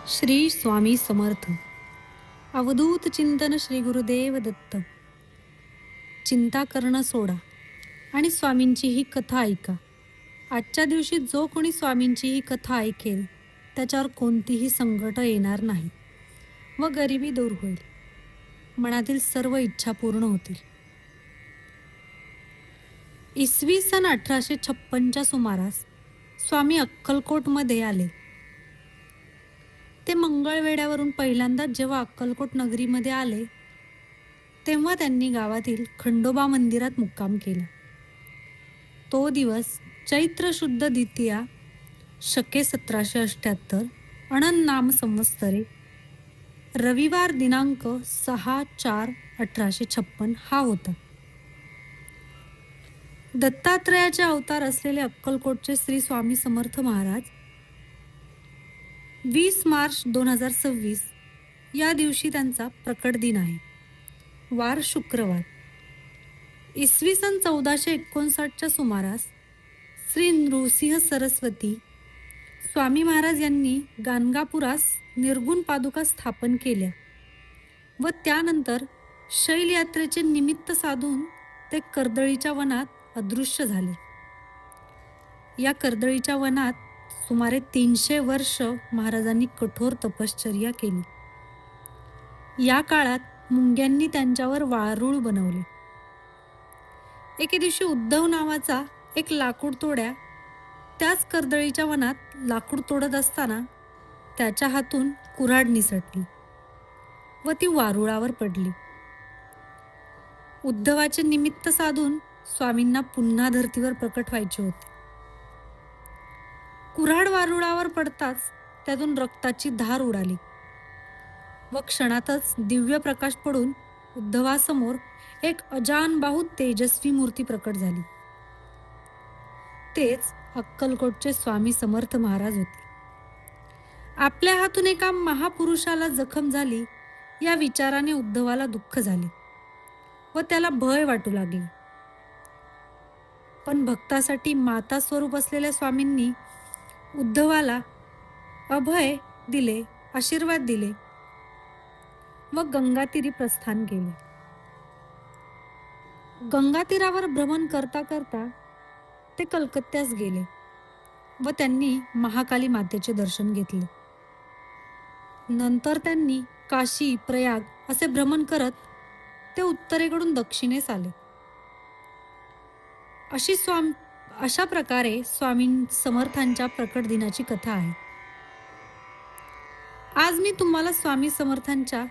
श्री स्वामी समर्थ. अवधूत चिंतन श्री गुरुदेव दत्त. चिंता करणं सोडा आणि स्वामींची ही कथा ऐका. आजच्या दिवशी जो कोणी स्वामींची ही कथा ऐकेल त्याच्यावर कोणतीही संकट येणार नाही व गरिबी दूर होईल. मनातील सर्व इच्छा पूर्ण होतील. इसवी सन 1856च्या सुमारास स्वामी अक्कलकोटमध्ये आले. ते मंगळवेढ्यावरून पहिल्यांदाच जेव्हा अक्कलकोट नगरीमध्ये आले तेव्हा त्यांनी गावातील खंडोबा मंदिरात मुक्काम केला. तो दिवस चैत्र शुद्ध द्वितीया शके 1778 अनंत नाम संवत्सरे रविवार दिनांक 6/4/1856 हा होता. दत्तात्रयाचे अवतार असलेले अक्कलकोटचे श्री स्वामी समर्थ महाराज 20 मार्च 2026 या दिवशी त्यांचा प्रकट दिन आहे. वार शुक्रवार. इसवी सन 1459च्या सुमारास श्री नृसिंह सरस्वती स्वामी महाराज यांनी गाणगापुरास निर्गुण पादुका स्थापन केल्या व त्यानंतर शैलयात्रेचे निमित्त साधून ते कर्दळीच्या वनात अदृश्य झाले. या कर्दळीच्या वनात सुमारे 300 वर्ष महाराजांनी कठोर तपश्चर्या केली. या काळात मुंग्यांनी त्यांच्यावर वारुळ बनवले. एके दिवशी उद्धव नावाचा एक लाकूड तोड्या त्याच कर्दळीच्या वनात लाकूड तोडत असताना त्याच्या हातून कुऱ्हाड निसटली व ती वारुळावर पडली. उद्धवाचे निमित्त साधून स्वामींना पुन्हा धर्तीवर प्रकट व्हायचे होते. कुऱ्हाड वारुळावर पडताच त्यातून रक्ताची धार उडाली व क्षणातच दिव्य प्रकाश पडून उद्धवासमोर एक अजानबाहू तेजस्वी मूर्ती प्रकट झाली. तेच अक्कलकोटचे स्वामी समर्थ महाराज होते. आपल्या हातून एका महापुरुषाला जखम झाली या विचाराने उद्धवाला दुःख झाले व त्याला भय वाटू लागले. पण भक्तासाठी माता स्वरूप असलेल्या स्वामींनी उद्धवाला अभय दिले, आशीर्वाद दिले व गंगातीरी प्रस्थान केले. गंगातीरावर भ्रमण करता करता ते कलकत्त्यास गेले व त्यांनी महाकाली मातेचे दर्शन घेतले. नंतर त्यांनी काशी, प्रयाग असे भ्रमण करत ते उत्तरेकडून दक्षिणेस आले. अशा प्रकारे स्वामी समर्थांच्या प्रकट दिनाची कथा आहे. आज मी तुम्हाला स्वामी समर्थांच्या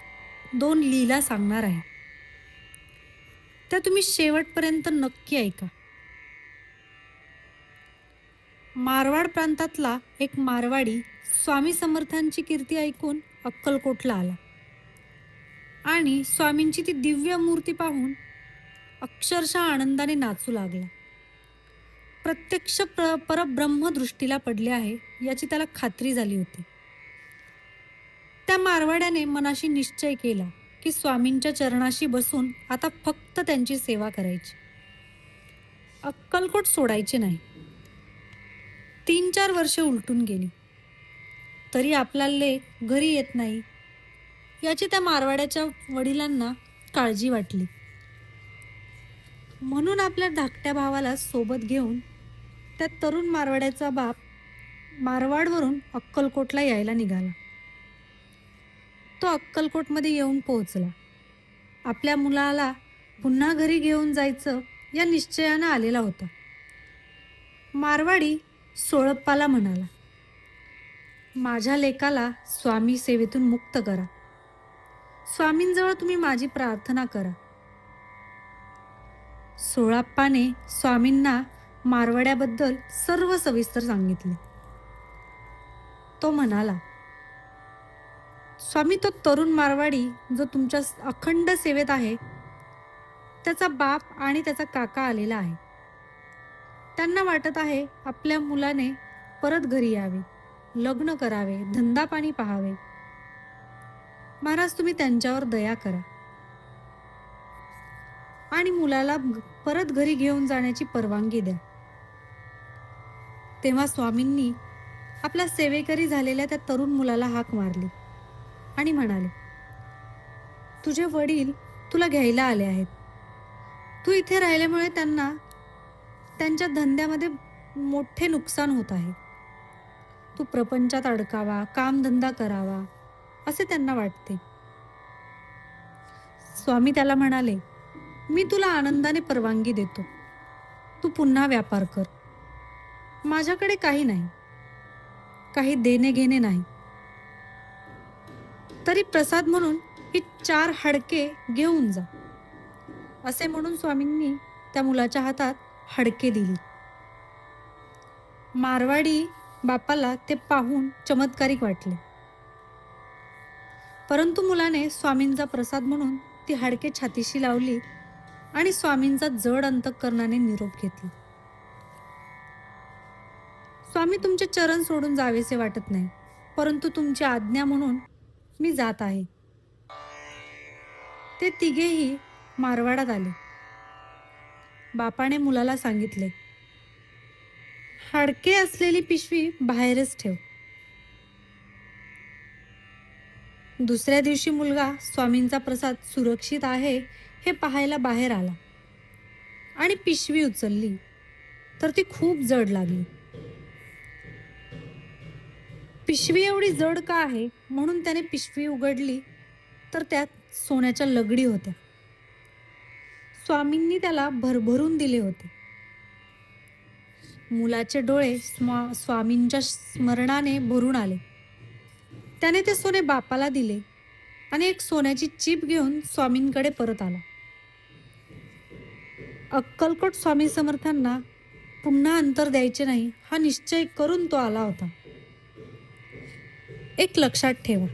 2 लीला सांगणार आहे. त्या तुम्ही शेवटपर्यंत नक्की ऐका. मारवाड प्रांतातला एक मारवाडी स्वामी समर्थांची कीर्ती ऐकून अक्कलकोटला आला आणि स्वामींची ती दिव्य मूर्ती पाहून अक्षरशः आनंदाने नाचू लागला. प्रत्यक्ष परब्रह्म दृष्टीला पडले आहे याची त्याला खात्री झाली होती. त्या मारवाड्याने मनाशी निश्चय केला की स्वामींच्या चरणाशी बसून आता फक्त त्यांची सेवा करायची, अक्कलकोट सोडायचे नाही. 3-4 वर्षे उलटून गेली तरी आपला लेक घरी येत नाही याची त्या मारवाड्याच्या वडिलांना काळजी वाटली. म्हणून आपल्या धाकट्या भावाला सोबत घेऊन त्या तरुण मारवाड्याचा बाप मारवाडवरून अक्कलकोटला यायला निघाला. तो अक्कलकोटमध्ये येऊन पोहोचला. आपल्या मुलाला पुन्हा घरी घेऊन जायचं या निश्चयानं आलेला होता. मारवाडी सोळप्पाला म्हणाला, माझ्या लेकाला स्वामी सेवेतून मुक्त करा. स्वामींजवळ तुम्ही माझी प्रार्थना करा. सोळप्पाने स्वामींना मारवाड्याबद्दल सर्व सविस्तर सांगितले. तो म्हणाला, स्वामी, तो तरुण मारवाडी जो तुमच्या अखंड सेवेत आहे त्याचा बाप आणि त्याचा काका आलेला आहे. त्यांना वाटत आहे आपल्या मुलाने परत घरी यावे, लग्न करावे, धंदा पाणी पाहावे. महाराज, तुम्ही त्यांच्यावर दया करा आणि मुलाला परत घरी घेऊन जाण्याची परवानगी द्या. तेव्हा स्वामींनी आपल्या सेवेकरी झालेल्या त्या तरुण मुलाला हाक मारली आणि म्हणाले, तुझे वडील तुला घ्यायला आले आहेत. तू इथे राहिल्यामुळे त्यांना त्यांच्या धंद्यामध्ये मोठे नुकसान होत आहे. तू प्रपंचात अडकावा, कामधंदा करावा असे त्यांना वाटते. स्वामी त्याला म्हणाले, मी तुला आनंदाने परवानगी देतो. तू पुन्हा व्यापार कर. माझ्याकडे काही नाही, काही देणे घेणे नाही. तरी प्रसाद म्हणून ही 4 हाडके घेऊन जा. असे म्हणून स्वामींनी त्या मुलाच्या हातात हाडके दिली. मारवाडी बापाला ते पाहून चमत्कारिक वाटले. परंतु मुलाने स्वामींचा प्रसाद म्हणून ती हाडके छातीशी लावली आणि स्वामींचा जड अंतःकरणाने निरोप घेतला. स्वामी, तुमचे चरण सोडून जावेसे वाटत नाही, परंतु तुमची आज्ञा म्हणून मी जात आहे. ते तिघेही मारवाडात आले. बापाने मुलाला सांगितले, हाडके असलेली पिशवी बाहेरच ठेव. दुसऱ्या दिवशी मुलगा स्वामींचा प्रसाद सुरक्षित आहे हे पाहायला बाहेर आला आणि पिशवी उचलली तर ती खूप जड लागली. पिशवी एवढी जड का आहे म्हणून त्याने पिशवी उघडली तर त्यात सोन्याच्या लगडी होत्या. स्वामींनी त्याला भरभरून दिले होते. मुलाचे डोळे स्वामींच्या स्मरणाने भरून आले. त्याने ते सोने बापाला दिले आणि एक सोन्याची चीप घेऊन स्वामींकडे परत आला. अक्कलकोट स्वामी समर्थांना पुन्हा अंतर द्यायचे नाही हा निश्चय करून तो आला होता. एक लक्षात ठेवा,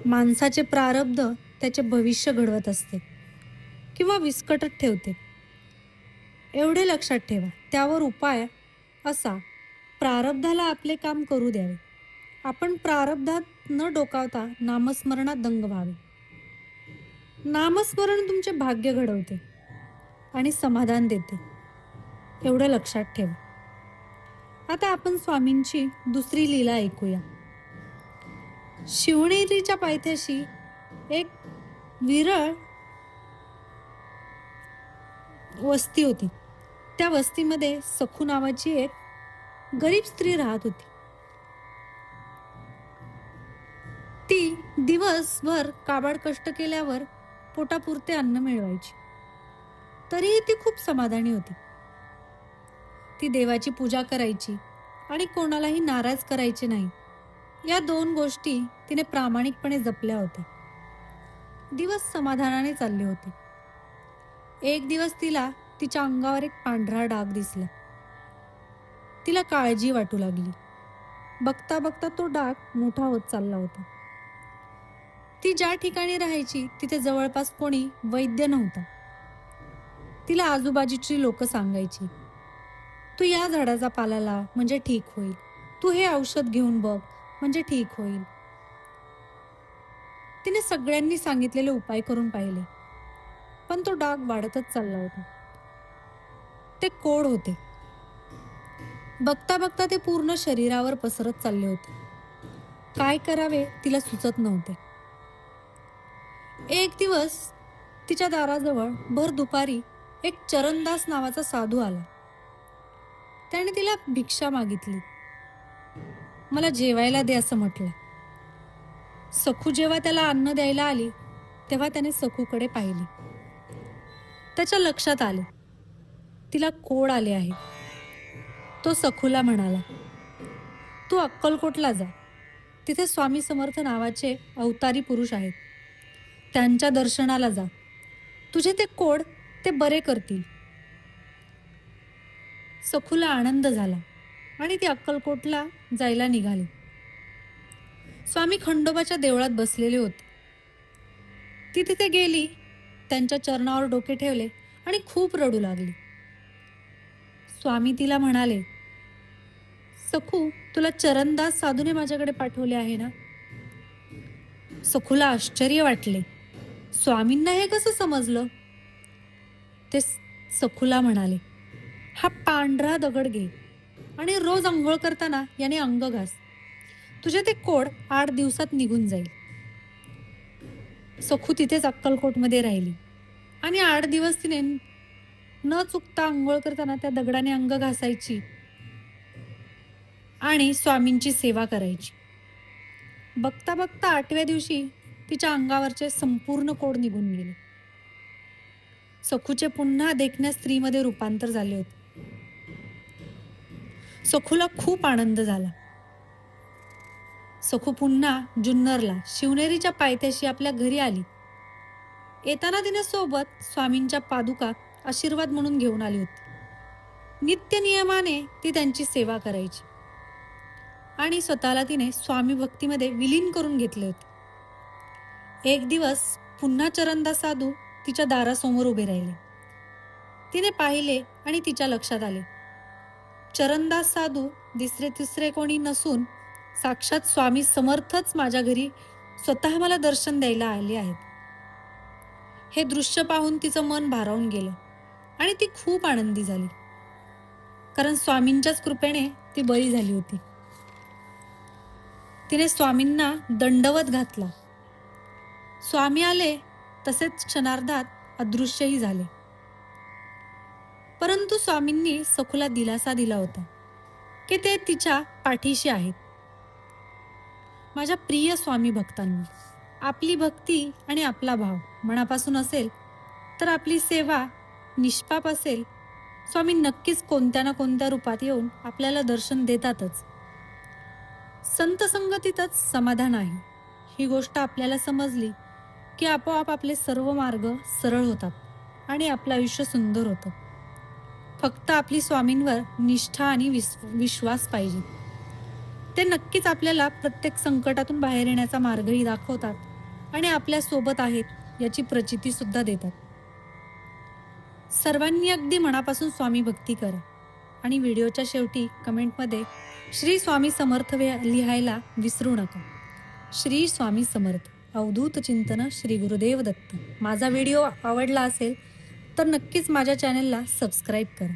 माणसाचे प्रारब्ध त्याचे भविष्य घडवत असते किंवा विस्कटत ठेवते. एवढे लक्षात ठेवा. त्यावर उपाय असा, प्रारब्धाला आपले काम करू द्यावे. आपण प्रारब्धात न डोकावता नामस्मरणात दंग व्हावे. नामस्मरण तुमचे भाग्य घडवते आणि समाधान देते. एवढं लक्षात ठेवा. आता आपण स्वामींची दुसरी लीला ऐकूया. शिवनेरीच्या पायथ्याशी एक विरळ वस्ती होती. त्या वस्तीमध्ये सखू नावाची एक गरीब स्त्री राहत होती. ती दिवसभर काबाड कष्ट केल्यावर पोटापुरते अन्न मिळवायची. तरीही ती खूप समाधानी होती. ती देवाची पूजा करायची आणि कोणालाही नाराज करायचे नाही. या 2 गोष्टी तिने प्रामाणिकपणे जपल्या होत्या. दिवस समाधानाने चालले होते. एक दिवस तिला तिच्या अंगावर एक पांढरा डाग दिसला. तिला काळजी वाटू लागली. बघता बघता तो डाग मोठा होत चालला होता. ती ज्या ठिकाणी राहायची तिथे जवळपास कोणी वैद्य नव्हता. तिला आजूबाजूची लोक सांगायची, तू या झाडाचा पाला लाव म्हणजे ठीक होईल. तू हे औषध घेऊन बघ म्हणजे ठीक होईल. तिने सगळ्यांनी सांगितलेले उपाय करून पाहिले, पण तो डाग वाढतच चालला होता. ते कोड होते. बघता बघता ते पूर्ण शरीरावर पसरत चालले होते. काय करावे तिला सुचत नव्हते. एक दिवस तिच्या दाराजवळ भर दुपारी एक चरणदास नावाचा साधू आला. त्याने तिला भिक्षा मागितली. मला जेवायला दे असं म्हटलं. सखू जेव्हा त्याला अन्न द्यायला आली तेव्हा त्याने सखूकडे पाहिले. त्याच्या लक्षात आले तिला कोड आले आहे. तो सखूला म्हणाला, तू अक्कलकोटला जा. तिथे स्वामी समर्थ नावाचे अवतारी पुरुष आहेत. त्यांच्या दर्शनाला जा. तुझे ते कोड ते बरे करतील. सखूला आनंद झाला आणि ती अक्कलकोटला जायला निघाली. स्वामी खंडोबाच्या देवळात बसलेले होते. ती तिथे गेली, त्यांच्या चरणावर डोके ठेवले आणि खूप रडू लागली. स्वामी तिला म्हणाले, सखू, तुला चरणदास साधूने माझ्याकडे पाठवले आहे ना? सखूला आश्चर्य वाटले. स्वामींना हे कसं समजलं? ते सखूला म्हणाले, हा पांढरा दगड घे आणि रोज अंघोळ करताना याने अंग घास. तुझे ते कोड 8 दिवसात निघून जाईल. सखू तिथेच अक्कलकोटमध्ये राहिली आणि 8 दिवस तिने न चुकता अंघोळ करताना त्या दगडाने अंग घासायची आणि स्वामींची सेवा करायची. बघता बघता 8व्या दिवशी तिच्या अंगावरचे संपूर्ण कोड निघून गेले. सखूचे पुन्हा देखण्या स्त्रीमध्ये रूपांतर झाले होते. सखूला खूप आनंद झाला. सखू पुन्हा जुन्नरला शिवनेरीच्या पायथ्याशी आपल्या घरी आली. येताना तिने सोबत स्वामींच्या पादुका आशीर्वाद म्हणून घेऊन आली होती. नित्य नियमाने ती त्यांची सेवा करायची आणि स्वतःला तिने स्वामी भक्तीमध्ये विलीन करून घेतले होते. एक दिवस पुन्हा चरणदास साधू तिच्या दारासमोर उभे राहिले. तिने पाहिले आणि तिच्या लक्षात आले, चरणदास साधू दुसरे तिसरे कोणी नसून साक्षात स्वामी समर्थच माझ्या घरी स्वतः मला दर्शन द्यायला आले आहेत. हे दृश्य पाहून तिचं मन भारावून गेलं आणि ती खूप आनंदी झाली, कारण स्वामींच्याच कृपेने ती बरी झाली होती. तिने स्वामींना दंडवत घातला. स्वामी आले तसेच क्षणार्धात अदृश्यही झाले. परंतु स्वामींनी सखूला दिलासा दिला होता की ते तिच्या पाठीशी आहेत. माझ्या प्रिय स्वामी भक्तांनी, आपली भक्ती आणि आपला भाव मनापासून असेल तर आपली सेवा निष्पाप असेल, स्वामी नक्कीच कोणत्या ना कोणत्या रूपात येऊन आपल्याला दर्शन देतातच. संत संगतीतच समाधान आहे. ही गोष्ट आपल्याला समजली की आपोआप आपले सर्व मार्ग सरळ होतात आणि आपलं आयुष्य सुंदर होतं. फक्त आपली स्वामींवर निष्ठा आणि विश्वास पाहिजे. ते नक्कीच आपल्याला प्रत्येक संकटातून बाहेर येण्याचा मार्गही दाखवतात आणि आपल्या सोबत आहेत याची प्रचिती सुद्धा देतात. सर्वांनी अगदी मनापासून स्वामी भक्ती करा आणि व्हिडिओच्या शेवटी कमेंटमध्ये श्री स्वामी समर्थ लिहायला विसरू नका. श्री स्वामी समर्थ. अवधूत चिंतन श्री गुरुदेव दत्त. माझा व्हिडिओ आवडला असेल तर नक्कीच माझ्या चॅनलला सबस्क्राईब करा.